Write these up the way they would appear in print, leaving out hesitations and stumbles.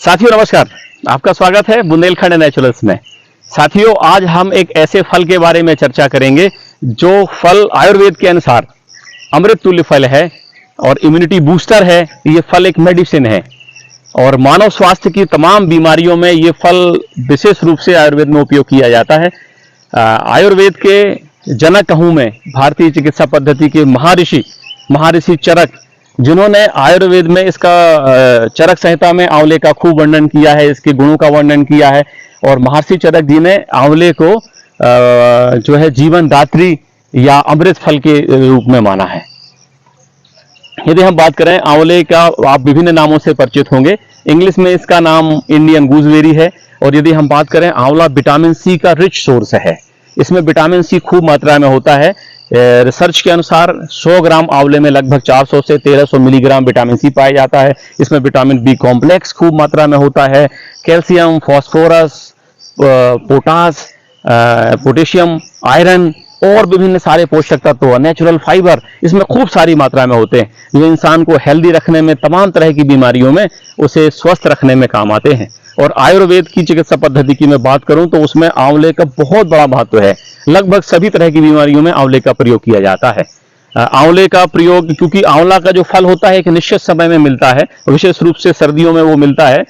साथियों नमस्कार, आपका स्वागत है बुंदेलखंड नेचुरल्स में। साथियों, आज हम एक ऐसे फल के बारे में चर्चा करेंगे जो फल आयुर्वेद के अनुसार अमृत तुल्य फल है और इम्यूनिटी बूस्टर है। ये फल एक मेडिसिन है और मानव स्वास्थ्य की तमाम बीमारियों में ये फल विशेष रूप से आयुर्वेद में उपयोग किया जाता है। आयुर्वेद के जनक कहूं मैं, भारतीय चिकित्सा पद्धति के महर्षि चरक, जिन्होंने आयुर्वेद में इसका चरक संहिता में आंवले का खूब वर्णन किया है, इसके गुणों का वर्णन किया है। और महर्षि चरक जी ने आंवले को जो है जीवन दात्री या अमृत फल के रूप में माना है। यदि हम बात करें आंवले का, आप विभिन्न नामों से परिचित होंगे। इंग्लिश में इसका नाम इंडियन गूजबेरी है। और यदि हम बात करें, आंवला विटामिन सी का रिच सोर्स है। इसमें विटामिन सी खूब मात्रा में होता है। रिसर्च के अनुसार 100 ग्राम आंवले में लगभग 400 से 1300 मिलीग्राम विटामिन सी पाया जाता है। इसमें विटामिन बी कॉम्प्लेक्स खूब मात्रा में होता है। Calcium, phosphorus, potash, potassium, iron और विभिन्न सारे पोषक तत्व, नेचुरल फाइबर इसमें खूब सारी मात्रा में होते हैं, जो इंसान को हेल्दी रखने में, तमाम तरह की बीमारियों में उसे स्वस्थ रखने में काम आते हैं। और आयुर्वेद की चिकित्सा पद्धति की मैं बात करूं तो उसमें आंवले का बहुत बड़ा महत्व है। लगभग सभी तरह की बीमारियों में आंवले का प्रयोग किया जाता है। आंवले का प्रयोग, क्योंकि आंवला का जो फल होता है एक निश्चित समय में मिलता है, विशेष रूप से सर्दियों में वो मिलता है,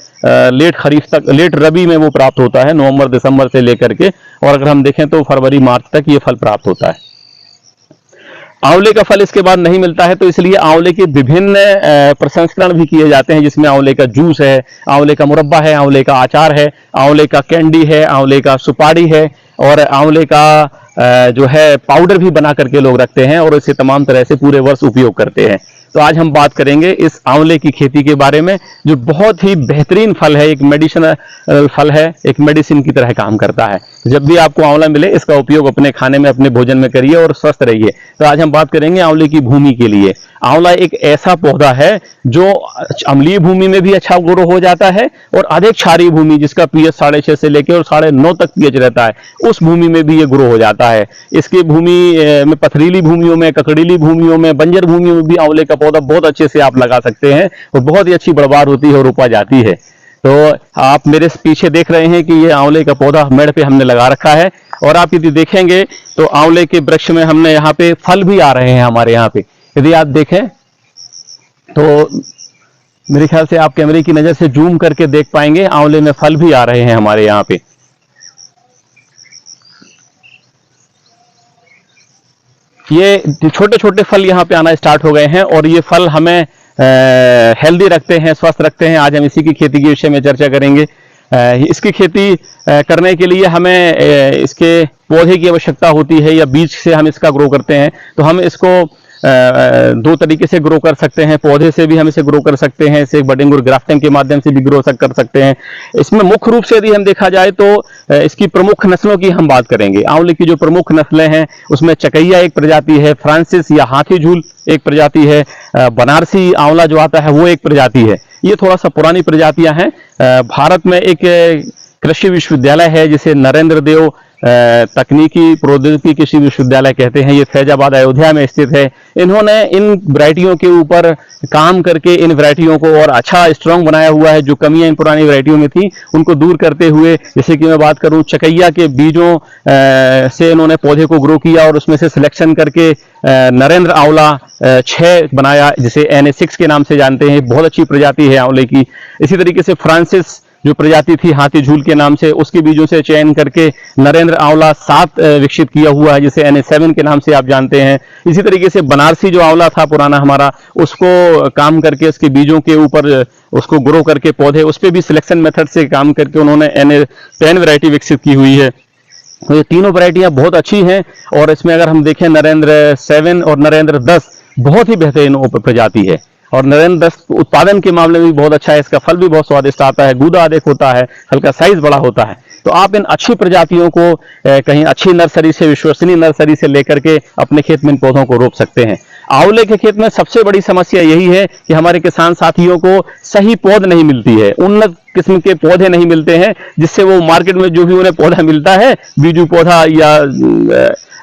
लेट खरीफ तक, लेट रबी में वो प्राप्त होता है, नवंबर दिसंबर से लेकर के। और अगर हम देखें तो फरवरी मार्च तक ये फल प्राप्त होता है। आंवले का फल इसके बाद नहीं मिलता है, तो इसलिए आंवले के विभिन्न प्रसंस्करण भी किए जाते हैं, जिसमें आंवले का जूस है, आंवले का मुरब्बा है, आंवले का अचार है, आंवले का कैंडी है, आंवले का सुपारी है और आंवले का जो है पाउडर भी बना करके लोग रखते हैं और इसे तमाम तरह से पूरे वर्ष उपयोग करते हैं। तो आज हम बात करेंगे इस आंवले की खेती के बारे में, जो बहुत ही बेहतरीन फल है, एक मेडिसिनल फल है, एक मेडिसिन की तरह काम करता है। जब भी आपको आंवला मिले, इसका उपयोग अपने खाने में, अपने भोजन में करिए और स्वस्थ रहिए। तो आज हम बात करेंगे आंवले की भूमि के लिए। आंवला एक ऐसा पौधा है जो अम्लीय भूमि में भी अच्छा ग्रो हो जाता है और अधिक क्षारीय भूमि, जिसका पीएच 6.5 से लेकर और 9.5 तक पीएच रहता है, उस भूमि में भी ये ग्रो हो जाता है। इसकी भूमि में, पथरीली भूमियों में, ककड़ीली भूमियों में, बंजर भूमियों में भी आंवले का पौधा बहुत अच्छे से आप लगा सकते हैं और बहुत ही अच्छी बढ़वार होती है और उपज आती है। तो आप मेरे पीछे देख रहे हैं कि ये आंवले का पौधा मेड़ पे हमने लगा रखा है। और आप यदि देखेंगे तो आंवले के वृक्ष में हमने यहाँ पे फल भी आ रहे हैं हमारे यहाँ पे। यदि आप देखें तो मेरे ख्याल से आप कैमरे की नजर से जूम करके देख पाएंगे, आंवले में फल भी आ रहे हैं हमारे यहाँ पे। ये छोटे छोटे फल यहाँ पे आना स्टार्ट हो गए हैं और ये फल हमें हेल्दी रखते हैं, स्वस्थ रखते हैं। आज हम इसी की खेती के विषय में चर्चा करेंगे। इसकी खेती करने के लिए हमें इसके पौधे की आवश्यकता होती है या बीज से हम इसका ग्रो करते हैं। तो हम इसको दो तरीके से ग्रो कर सकते हैं। पौधे से भी हम इसे ग्रो कर सकते हैं, इसे बडिंग और ग्राफ्टिंग के माध्यम से भी ग्रो कर सकते हैं। इसमें मुख्य रूप से यदि हम देखा जाए तो इसकी प्रमुख नस्लों की हम बात करेंगे। आंवले की जो प्रमुख नस्लें हैं उसमें चकैया एक प्रजाति है, फ्रांसिस या हाथी झूल एक प्रजाति है, बनारसी आंवला जो आता है वो एक प्रजाति है। ये थोड़ा सा पुरानी प्रजातियां हैं। भारत में एक कृषि विश्वविद्यालय है जिसे नरेंद्र देव तकनीकी प्रौद्योगिकी कृषि विश्वविद्यालय कहते हैं। ये फैजाबाद अयोध्या में स्थित है। इन्होंने इन वैरायटियों के ऊपर काम करके इन वैरायटियों को और अच्छा स्ट्रांग बनाया हुआ है। जो कमियां इन पुरानी वैरायटियों में थी उनको दूर करते हुए, जैसे कि मैं बात करूं चकैया के बीजों से इन्होंने पौधे को ग्रो किया और उसमें से सिलेक्शन करके नरेंद्र आंवला 6 बनाया, जिसे NA6 के नाम से जानते हैं। बहुत अच्छी प्रजाति है आंवले की। इसी तरीके से फ्रांसिस जो प्रजाति थी हाथी झूल के नाम से, उसके बीजों से चयन करके नरेंद्र आंवला 7 विकसित किया हुआ है, जिसे NA7 के नाम से आप जानते हैं। इसी तरीके से बनारसी जो आंवला था पुराना हमारा, उसको काम करके उसके बीजों के ऊपर उसको ग्रो करके पौधे, उस पर भी सिलेक्शन मेथड से काम करके उन्होंने NA10 वैरायटी विकसित की हुई है। तो ये तीनों वैरायटियां बहुत अच्छी हैं। और इसमें अगर हम देखें नरेंद्र 7 और नरेंद्र 10 बहुत ही बेहतरीन प्रजाति है। और नरेंद्र 10 उत्पादन के मामले में भी बहुत अच्छा है। इसका फल भी बहुत स्वादिष्ट आता है, गूदा अधिक होता है, हल्का साइज बड़ा होता है। तो आप इन अच्छी प्रजातियों को कहीं अच्छी नर्सरी से, विश्वसनीय नर्सरी से लेकर के अपने खेत में इन पौधों को रोप सकते हैं। आंवले के खेत में सबसे बड़ी समस्या यही है कि हमारे किसान साथियों को सही पौध नहीं मिलती है, उन्नत किस्म के पौधे नहीं मिलते हैं, जिससे वो मार्केट में जो भी उन्हें पौधा मिलता है, बीजू पौधा या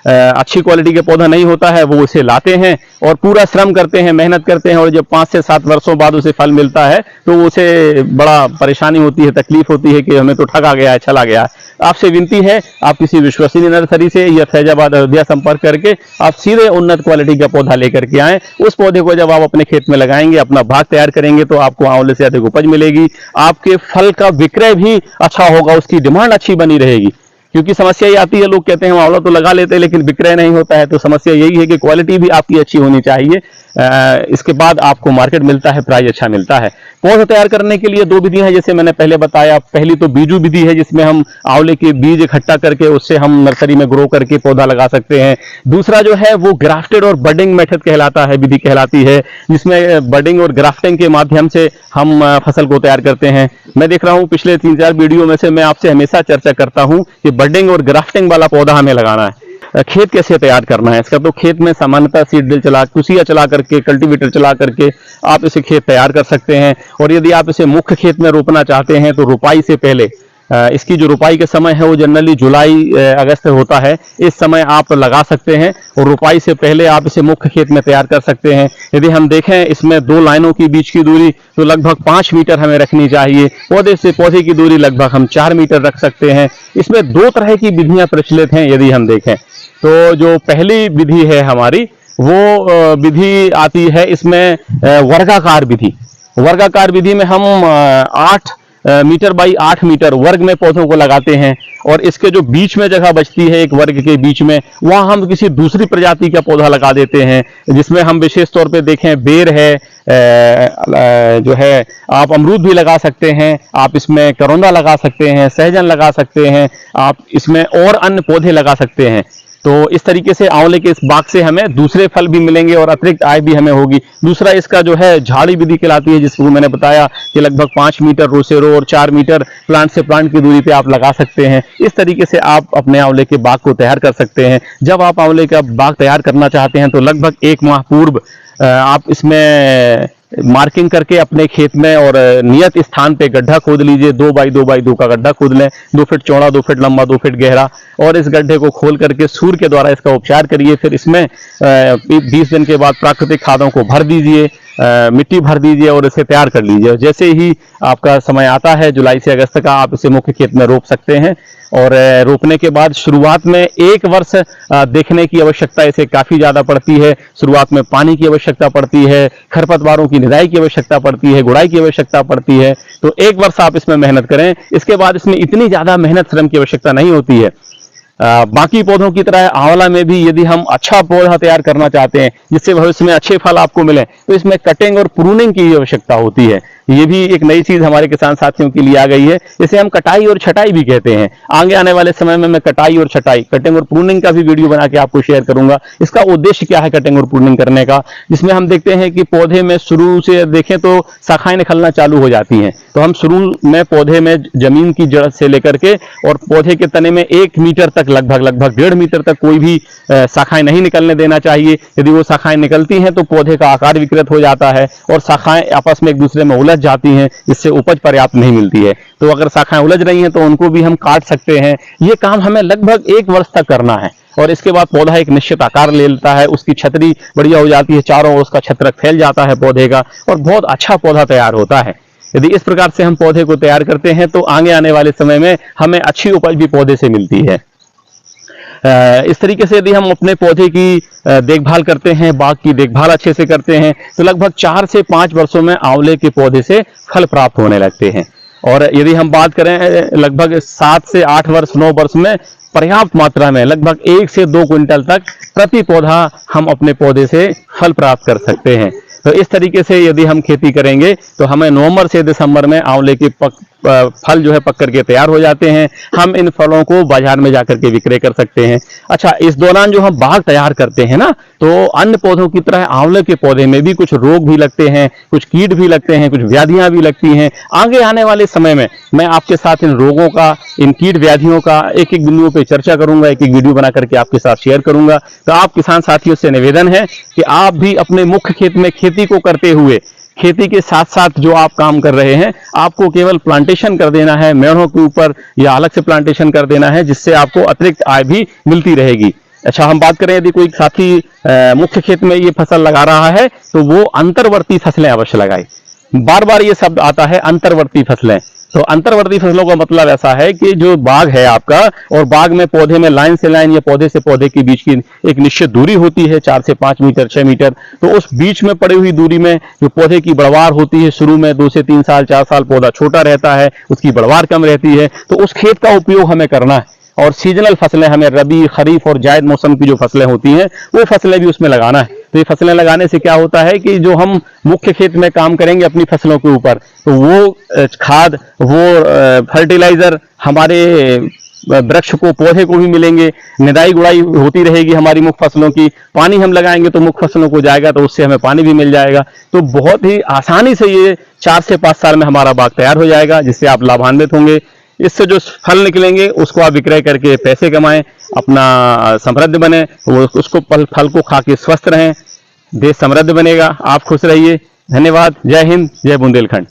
अच्छी क्वालिटी का पौधा नहीं होता है, वो उसे लाते हैं और पूरा श्रम करते हैं, मेहनत करते हैं, और जब 5 से 7 वर्षों बाद उसे फल मिलता है तो उसे बड़ा परेशानी होती है, तकलीफ होती है कि हमें तो ठगा गया है, चला गया है। आपसे विनती है, आप किसी विश्वसनीय नर्सरी से या फैजाबाद अयोध्या संपर्क करके आप सीधे उन्नत क्वालिटी का पौधा लेकर के आएं। उस पौधे को जब आप अपने खेत में लगाएंगे, अपना बाग तैयार करेंगे, तो आपको आंवले से अधिक उपज मिलेगी, आपके फल का विक्रय भी अच्छा होगा, उसकी डिमांड अच्छी बनी रहेगी। क्योंकि समस्या ये आती है, लोग कहते हैं हम आंवला तो लगा लेते हैं लेकिन विक्रय नहीं होता है, तो समस्या यही है कि क्वालिटी भी आपकी अच्छी होनी चाहिए। इसके बाद आपको मार्केट मिलता है, प्राइस अच्छा मिलता है। पौधा तैयार करने के लिए 2 विधियां हैं, जैसे मैंने पहले बताया। पहली तो बीजू विधि है, जिसमें हम आंवले के बीज इकट्ठा करके उससे हम नर्सरी में ग्रो करके पौधा लगा सकते हैं। दूसरा जो है वो ग्राफ्टेड और बडिंग मेथड कहलाता है, विधि कहलाती है, जिसमें बडिंग और ग्राफ्टिंग के माध्यम से हम फसल को तैयार करते हैं। मैं देख रहा हूं पिछले 3-4 वीडियो में से मैं आपसे हमेशा चर्चा करता हूं कि बडिंग और ग्राफ्टिंग वाला पौधा हमें लगाना है। खेत कैसे तैयार करना है इसका, तो खेत में सामान्यतः सीड ड्रिल चला, कुसिया चला करके, कल्टीवेटर चला करके आप इसे खेत तैयार कर सकते हैं। और यदि आप इसे मुख्य खेत में रोपना चाहते हैं तो रुपाई से पहले, इसकी जो रुपाई के समय है वो जनरली जुलाई अगस्त होता है, इस समय आप लगा सकते हैं और रुपाई से पहले आप इसे मुख्य खेत में तैयार कर सकते हैं। यदि हम देखें इसमें 2 लाइनों की बीच की दूरी तो लगभग 5 मीटर हमें रखनी चाहिए, पौधे से पौधे की दूरी लगभग हम 4 मीटर रख सकते हैं। इसमें 2 तरह की विधियां प्रचलित हैं। यदि हम देखें तो जो पहली विधि है हमारी, वो विधि आती है इसमें वर्गाकार विधि। वर्गाकार विधि में हम 8 मीटर बाई 8 मीटर वर्ग में पौधों को लगाते हैं, और इसके जो बीच में जगह बचती है एक वर्ग के बीच में, वहां हम किसी दूसरी प्रजाति का पौधा लगा देते हैं, जिसमें हम विशेष तौर पे देखें बेर है, जो है आप अमरूद भी लगा सकते हैं, आप इसमें करौंदा लगा सकते हैं, सहजन लगा सकते हैं, आप इसमें और अन्य पौधे लगा सकते हैं। तो इस तरीके से आंवले के इस बाग से हमें दूसरे फल भी मिलेंगे और अतिरिक्त आय भी हमें होगी। दूसरा इसका जो है झाड़ी विधि कहलाती है, जिसको मैंने बताया कि लगभग 5 मीटर रो से रो और 4 मीटर प्लांट से प्लांट की दूरी पे आप लगा सकते हैं। इस तरीके से आप अपने आंवले के बाग को तैयार कर सकते हैं। जब आप आंवले का बाग तैयार करना चाहते हैं तो लगभग 1 माह पूर्व आप इसमें मार्किंग करके अपने खेत में और नियत स्थान पे गड्ढा खोद लीजिए। 2 बाई 2 बाई 2 का गड्ढा खोद लें, 2 फीट चौड़ा, 2 फीट लंबा, 2 फीट गहरा, और इस गड्ढे को खोल करके सूर्य के द्वारा इसका उपचार करिए। फिर इसमें 20 दिन के बाद प्राकृतिक खादों को भर दीजिए, मिट्टी भर दीजिए और इसे तैयार कर लीजिए। जैसे ही आपका समय आता है जुलाई से अगस्त का, आप इसे मुख्य खेत में रोप सकते हैं। और रोपने के बाद शुरुआत में 1 वर्ष देखने की आवश्यकता इसे काफी ज्यादा पड़ती है। शुरुआत में पानी की आवश्यकता पड़ती है, खरपतवारों की निदाई की आवश्यकता पड़ती है, गुड़ाई की आवश्यकता पड़ती है। तो 1 वर्ष आप इसमें मेहनत करें। इसके बाद इसमें इतनी ज्यादा मेहनत श्रम की आवश्यकता नहीं होती है। बाकी पौधों की तरह आंवला में भी यदि हम अच्छा पौधा तैयार करना चाहते हैं जिससे भविष्य में अच्छे फल आपको मिले, तो इसमें कटिंग और प्रूनिंग की आवश्यकता होती है। ये भी एक नई चीज हमारे किसान साथियों के लिए आ गई है। इसे हम कटाई और छटाई भी कहते हैं। आगे आने वाले समय में मैं कटाई और छटाई, कटिंग और प्रूनिंग का भी वीडियो बना के आपको शेयर करूंगा। इसका उद्देश्य क्या है कटिंग और प्रूनिंग करने का, जिसमें हम देखते हैं कि पौधे में शुरू से देखें तो शाखाएं निकलना चालू हो जाती हैं। तो हम शुरू में पौधे में जमीन की जड़ से लेकर के और पौधे के तने में 1 मीटर तक, लगभग 1.5 मीटर तक कोई भी शाखाएं नहीं निकलने देना चाहिए। यदि वो शाखाएं निकलती हैं तो पौधे का आकार विकृत हो जाता है और शाखाएं आपस में एक दूसरे में उलझ जाती हैं, जिससे उपज पर्याप्त नहीं मिलती है। तो अगर शाखाएं उलझ रही हैं तो उनको भी हम काट सकते हैं। ये काम हमें लगभग 1 वर्ष तक करना है और इसके बाद पौधा एक निश्चित आकार ले लेता है, उसकी छतरी बढ़िया हो जाती है, चारों ओर उसका छत्रक फैल जाता है पौधे का और बहुत अच्छा पौधा तैयार होता है। यदि इस प्रकार से हम पौधे को तैयार करते हैं तो आगे आने वाले समय में हमें अच्छी उपज भी पौधे से मिलती है। इस तरीके से यदि हम अपने पौधे की देखभाल करते हैं, बाग की देखभाल अच्छे से करते हैं, तो लगभग 4 से 5 वर्षों में आंवले के पौधे से फल प्राप्त होने लगते हैं। और यदि हम बात करें लगभग 7 से 8 वर्ष, 9 वर्ष में पर्याप्त मात्रा में लगभग 1 से 2 क्विंटल तक प्रति पौधा हम अपने पौधे से फल प्राप्त कर सकते हैं। तो इस तरीके से यदि हम खेती करेंगे तो हमें नवंबर से दिसंबर में आंवले के फल जो है पक करके तैयार हो जाते हैं। हम इन फलों को बाजार में जाकर के विक्रय कर सकते हैं। अच्छा, इस दौरान जो हम बाग तैयार करते हैं ना, तो अन्य पौधों की तरह आंवले के पौधे में भी कुछ रोग भी लगते हैं, कुछ कीट भी लगते हैं, कुछ व्याधियां भी लगती हैं। आगे आने वाले समय में मैं आपके साथ इन रोगों का, इन कीट व्याधियों का एक एक बिंदुओं पर चर्चा करूंगा, एक एक वीडियो बना करके आपके साथ शेयर करूंगा। तो आप किसान साथियों से निवेदन है कि आप भी अपने मुख्य खेत में खेती को करते हुए खेती के साथ साथ जो आप काम कर रहे हैं, आपको केवल प्लांटेशन कर देना है मेड़ों के ऊपर या अलग से प्लांटेशन कर देना है, जिससे आपको अतिरिक्त आय भी मिलती रहेगी। अच्छा, हम बात करें यदि कोई साथी मुख्य खेत में ये फसल लगा रहा है तो वो अंतर्वर्ती फसलें अवश्य लगाए। बार बार ये शब्द आता है अंतर्वर्ती फसलें। तो अंतर्वर्ती फसलों का मतलब ऐसा है कि जो बाग है आपका और बाग में पौधे में लाइन से लाइन या पौधे से पौधे के बीच की एक निश्चित दूरी होती है, 4 से 5 मीटर 6 मीटर। तो उस बीच में पड़ी हुई दूरी में जो पौधे की बढ़वार होती है, शुरू में 2 से 3 साल 4 साल पौधा छोटा रहता है, उसकी बढ़वार कम रहती है, तो उस खेत का उपयोग हमें करना है। और सीजनल फसलें हमें रबी, खरीफ और जायद मौसम की जो फसलें होती हैं वो फसलें भी उसमें लगाना है। तो ये फसलें लगाने से क्या होता है कि जो हम मुख्य खेत में काम करेंगे अपनी फसलों के ऊपर, तो वो खाद, वो फर्टिलाइजर हमारे वृक्ष को, पौधे को भी मिलेंगे। निदाई गुड़ाई होती रहेगी हमारी मुख्य फसलों की, पानी हम लगाएंगे तो मुख्य फसलों को जाएगा, तो उससे हमें पानी भी मिल जाएगा। तो बहुत ही आसानी से ये 4 से 5 साल में हमारा बाग तैयार हो जाएगा, जिससे आप लाभान्वित होंगे। इससे जो फल निकलेंगे उसको आप विक्रय करके पैसे कमाएं, अपना समृद्ध बने, वो उसको फल को खा के स्वस्थ रहें, देश समृद्ध बनेगा। आप खुश रहिए। धन्यवाद। जय हिंद, जय बुंदेलखंड।